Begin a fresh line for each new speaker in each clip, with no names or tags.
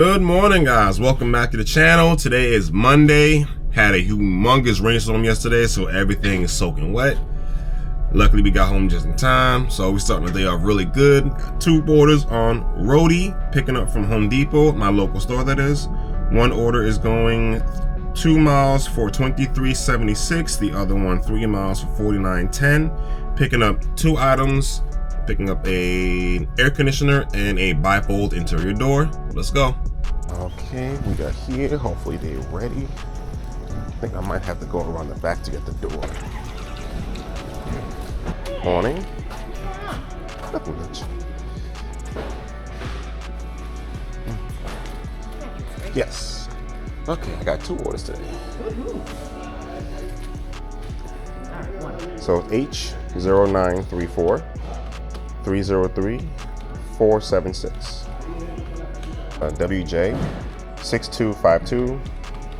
Good morning, guys. Welcome back to the channel. Today is Monday. Had a humongous rainstorm yesterday, so everything is soaking wet. Luckily, we got home just in time, so we're starting the day off really good. Got 2 orders on roadie, picking up from Home Depot, my local store that is. One order is going 2 miles for $23.76. The other one 3 miles for $49.10. Picking up 2 items. Picking up a air conditioner and a bifold interior door. Let's go. Okay, we got here. Hopefully they're ready. I think I might have to go around the back to get the door. Morning. Nothing much. Yes. Okay, I got 2 orders today. So it's H0934 303 476. WJ 6252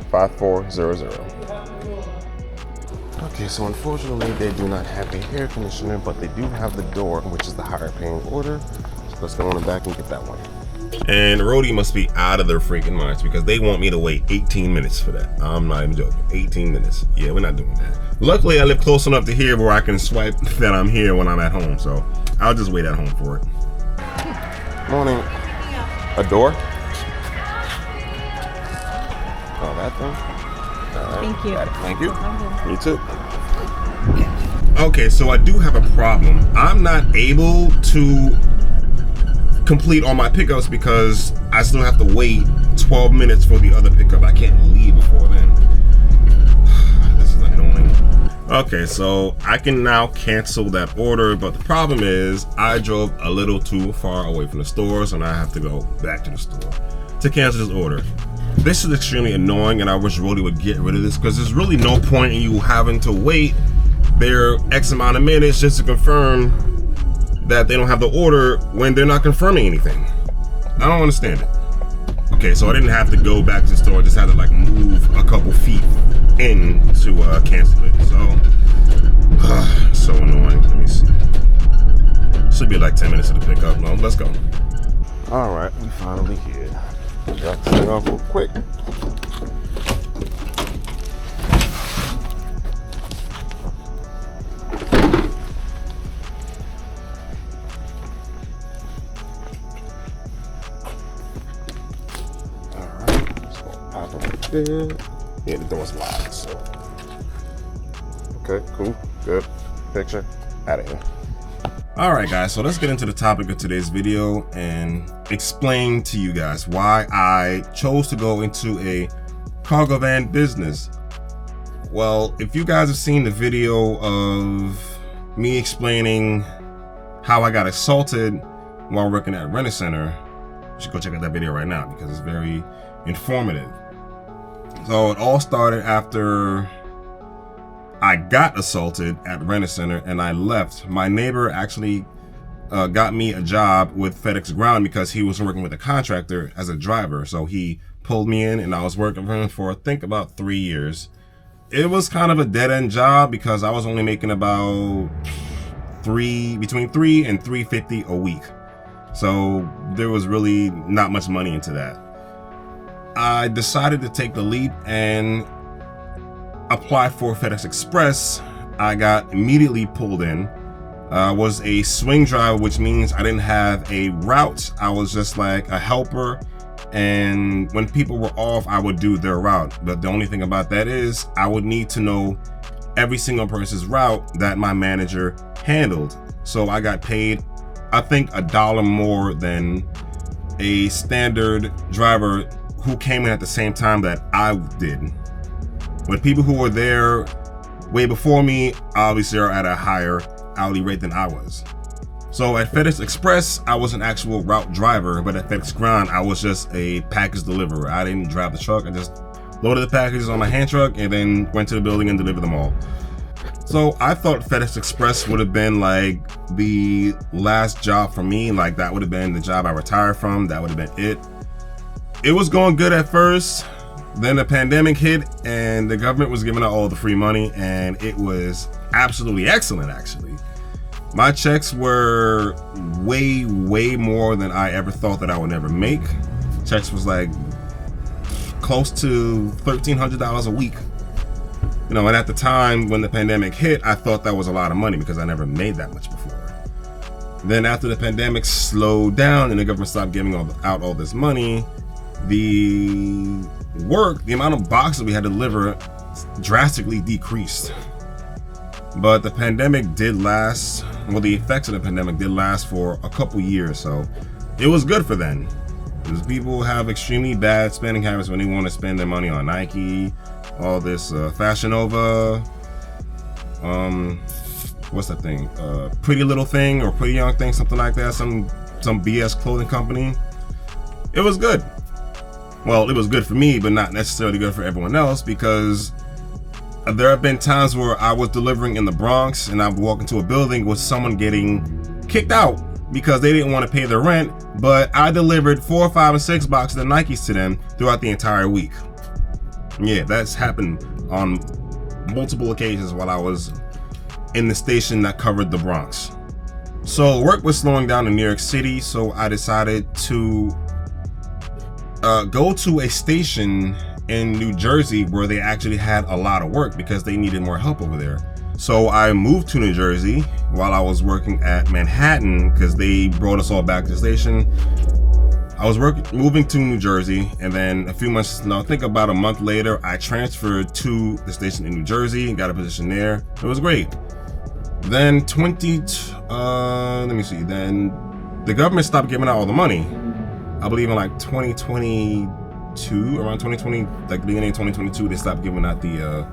5400. Okay, so unfortunately they do not have a air conditioner, but they do have the door, which is the higher paying order. So let's go on the back and get that one. And roadie must be out of their freaking minds because they want me to wait 18 minutes for that. I'm not even joking. 18 minutes. Yeah, we're not doing that. Luckily, I live close enough to here where I can swipe that I'm here when I'm at home. So I'll just wait at home for it. Morning. A door? Oh, that thing? All right.
Thank you.
Thank you. Me too. Okay, so I do have a problem. I'm not able to complete all my pickups because I still have to wait 12 minutes for the other pickup. I can't leave before then. This is annoying. Okay, so I can now cancel that order, but the problem is I drove a little too far away from the stores and I have to go back to the store to cancel this order. This is extremely annoying and I wish roadie would get rid of this because there's really no point in you having to wait their X amount of minutes just to confirm that they don't have the order when they're not confirming anything. I don't understand it. Okay, so I didn't have to go back to the store, I just had to like move a couple feet in to cancel it. So annoying. Let me see. Should be like 10 minutes to the pickup. No, let's go. All right, we finally here. Got this thing off real quick. All right, so pop it like this. Yeah, the door's locked, so. Okay, cool, good. Picture, out of here. All right, guys, so let's get into the topic of today's video and explain to you guys why I chose to go into a cargo van business. Well, if you guys have seen the video of me explaining how I got assaulted while working at Rent a Center, you should go check out that video right now because it's very informative. So it all started after I got assaulted at Rent a Center and I left. My neighbor actually got me a job with FedEx Ground because he was working with a contractor as a driver. So he pulled me in and I was working for him for I think about 3 years. It was kind of a dead-end job because I was only making about between $3 and $3.50 a week. So there was really not much money into that. I decided to take the leap and apply for FedEx Express. I got immediately pulled in. Was a swing driver, which means I didn't have a route. I was just like a helper, and when people were off, I would do their route. But the only thing about that is I would need to know every single person's route that my manager handled. So I got paid, I think, $1 more than a standard driver who came in at the same time that I did. But people who were there way before me obviously are at a higher hourly rate than I was. So at FedEx Express, I was an actual route driver, but at FedEx Ground, I was just a package deliverer. I didn't drive the truck. I just loaded the packages on my hand truck and then went to the building and delivered them all. So I thought FedEx Express would have been like the last job for me. Like that would have been the job I retired from. That would have been it. It was going good at first. Then the pandemic hit and the government was giving out all the free money and it was absolutely excellent actually. My checks were way more than I ever thought that I would ever make. Checks was like close to $1,300 a week. You know, and at the time when the pandemic hit, I thought that was a lot of money because I never made that much before. Then after the pandemic slowed down and the government stopped giving out all this money, the amount of boxes we had to deliver drastically decreased. But the pandemic did last, well, the effects of the pandemic did last for a couple years, so it was good for then. Because people have extremely bad spending habits when they want to spend their money on Nike, all this Fashion Nova, what's that thing? Pretty Little Thing or Pretty Young Thing, something like that. Some BS clothing company. It was good. Well, it was good for me, but not necessarily good for everyone else, because there have been times where I was delivering in the Bronx and I would walk into a building with someone getting kicked out because they didn't want to pay their rent, but I delivered 4, 5, and 6 boxes of Nikes to them throughout the entire week. Yeah, that's happened on multiple occasions while I was in the station that covered the Bronx. So work was slowing down in New York City, so I decided to go to a station in New Jersey where they actually had a lot of work because they needed more help over there. So I moved to New Jersey while I was working at Manhattan because they brought us all back to the station. I was moving to New Jersey, and then a few months, no, I think about a month later, I transferred to the station in New Jersey and got a position there. It was great. Then then the government stopped giving out all the money. I believe in like 2022, around 2020, like beginning of 2022, they stopped giving out the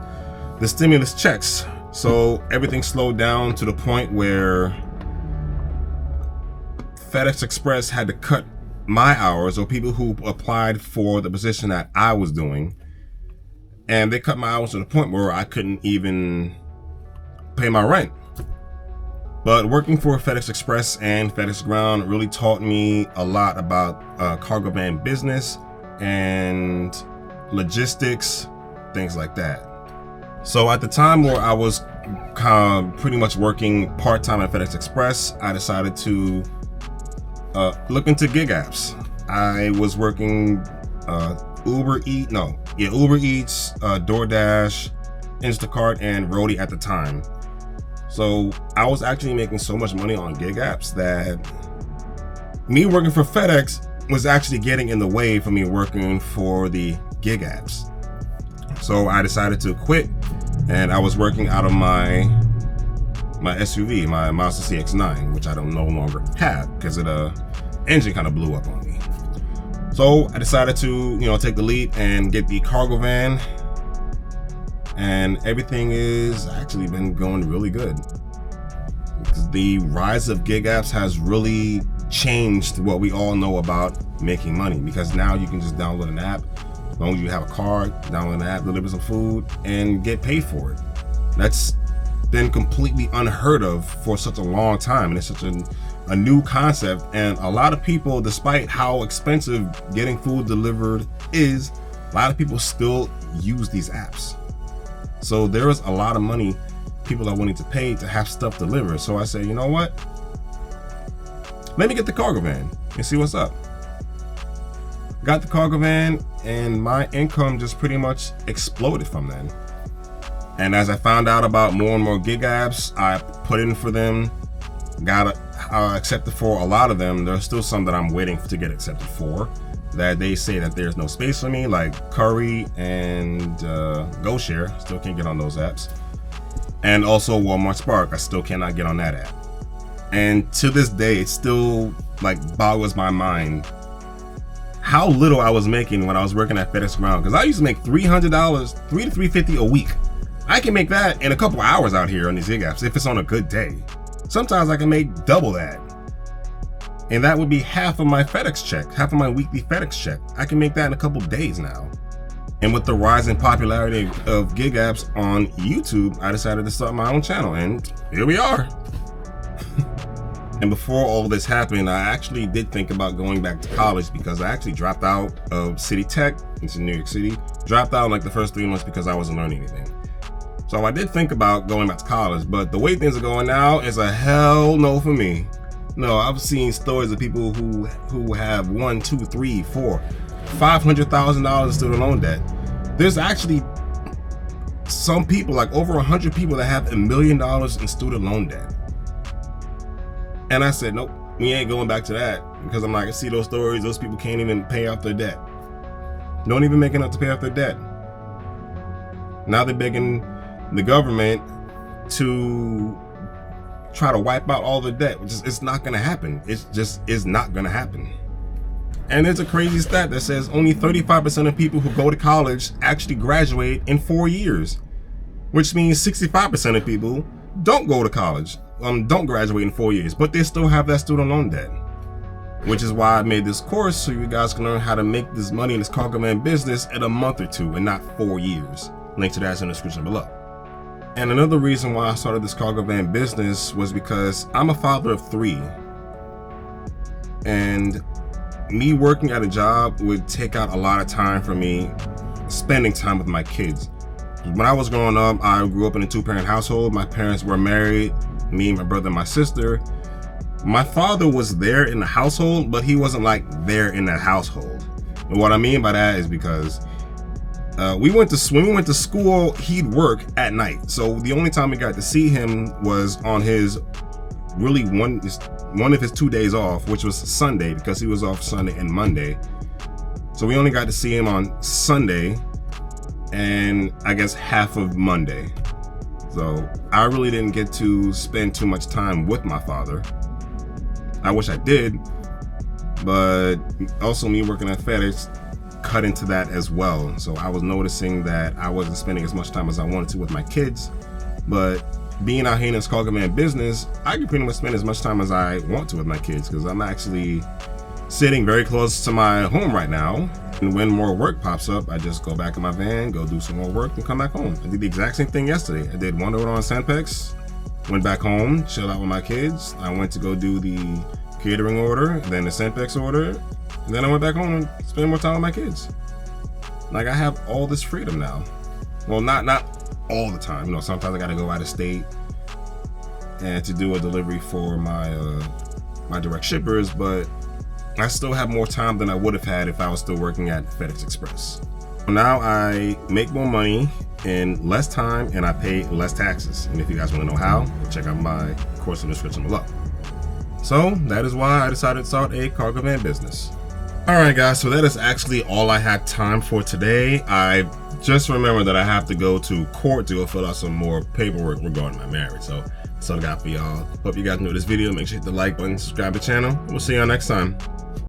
stimulus checks. So everything slowed down to the point where FedEx Express had to cut my hours, or people who applied for the position that I was doing, and they cut my hours to the point where I couldn't even pay my rent. But working for FedEx Express and FedEx Ground really taught me a lot about cargo van business and logistics, things like that. So at the time where I was pretty much working part-time at FedEx Express, I decided to look into gig apps. I was working Uber Eats, DoorDash, Instacart, and Roadie at the time. So I was actually making so much money on gig apps that me working for FedEx was actually getting in the way for me working for the gig apps. So I decided to quit, and I was working out of my SUV, my Mazda CX-9, which I don't no longer have because the engine kind of blew up on me. So I decided to, take the leap and get the cargo van, and everything is actually been going really good. Because the rise of gig apps has really changed what we all know about making money, because now you can just download an app. As long as you have a card, download an app, deliver some food, and get paid for it. That's been completely unheard of for such a long time, and it's such a new concept. And a lot of people, despite how expensive getting food delivered is, a lot of people still use these apps. So there is a lot of money people are willing to pay to have stuff delivered. So I said, you know what? Let me get the cargo van and see what's up. Got the cargo van, and my income just pretty much exploded from then. And as I found out about more and more gig apps, I put in for them, got accepted for a lot of them. There's still some that I'm waiting to get accepted for, that they say that there's no space for me, like Curry and GoShare. Still can't get on those apps. And also Walmart Spark, I still cannot get on that app. And to this day, it still boggles my mind how little I was making when I was working at FedEx Ground. Because I used to make $300, $300 to $350 a week. I can make that in a couple hours out here on these gig apps if it's on a good day. Sometimes I can make double that. And that would be half of my FedEx check, half of my weekly FedEx check. I can make that in a couple days now. And with the rise in popularity of gig apps on YouTube, I decided to start my own channel, and here we are. And before all this happened, I actually did think about going back to college, because I actually dropped out of City Tech in New York City. Dropped out in the first 3 months because I wasn't learning anything. So I did think about going back to college, but the way things are going now is a hell no for me. No, I've seen stories of people who have $1, $2, $3, $4, $500,000 in student loan debt. There's actually some people, like over 100 people, that have $1 million in student loan debt. And I said, nope, we ain't going back to that, because I'm like, I see those stories. Those people can't even pay off their debt. Don't even make enough to pay off their debt. Now they're begging the government to try to wipe out all the debt, which is, it's not going to happen. It just is not going to happen. And there's a crazy stat that says only 35% of people who go to college actually graduate in 4 years, which means 65% of people don't go to college, don't graduate in 4 years, but they still have that student loan debt. Which is why I made this course, so you guys can learn how to make this money in this cargo van business in a month or two and not 4 years. Link to that's in the description below. And another reason why I started this cargo van business was because I'm a father of 3. And me working at a job would take out a lot of time for me spending time with my kids. When I was growing up, I grew up in a 2-parent household. My parents were married, me, my brother, and my sister. My father was there in the household, but he wasn't like there in that household. And what I mean by that is because when we went to school, he'd work at night. So the only time we got to see him was on his really one of his 2 days off, which was Sunday, because he was off Sunday and Monday. So we only got to see him on Sunday and I guess half of Monday. So I really didn't get to spend too much time with my father. I wish I did, but also me working at FedEx cut into that as well. So I was noticing that I wasn't spending as much time as I wanted to with my kids. But being out here in this cargo van business, I can pretty much spend as much time as I want to with my kids, because I'm actually sitting very close to my home right now. And when more work pops up, I just go back in my van, go do some more work, and come back home. I did the exact same thing yesterday. I did one order on senpex, went back home, chilled out with my kids. I went to go do the catering order, then the senpex order, and then I went back home and spent more time with my kids. Like, I have all this freedom now. Well, not all the time. You know, sometimes I gotta go out of state and to do a delivery for my my direct shippers, but I still have more time than I would have had if I was still working at FedEx Express. Now I make more money in less time and I pay less taxes. And if you guys want to know how, check out my course in the description below. So that is why I decided to start a cargo van business. Alright guys, so that is actually all I had time for today. I just remembered that I have to go to court to go fill out some more paperwork regarding my marriage. So that's all I got for y'all. Hope you guys enjoyed this video. Make sure you hit the like button, subscribe to the channel. We'll see y'all next time.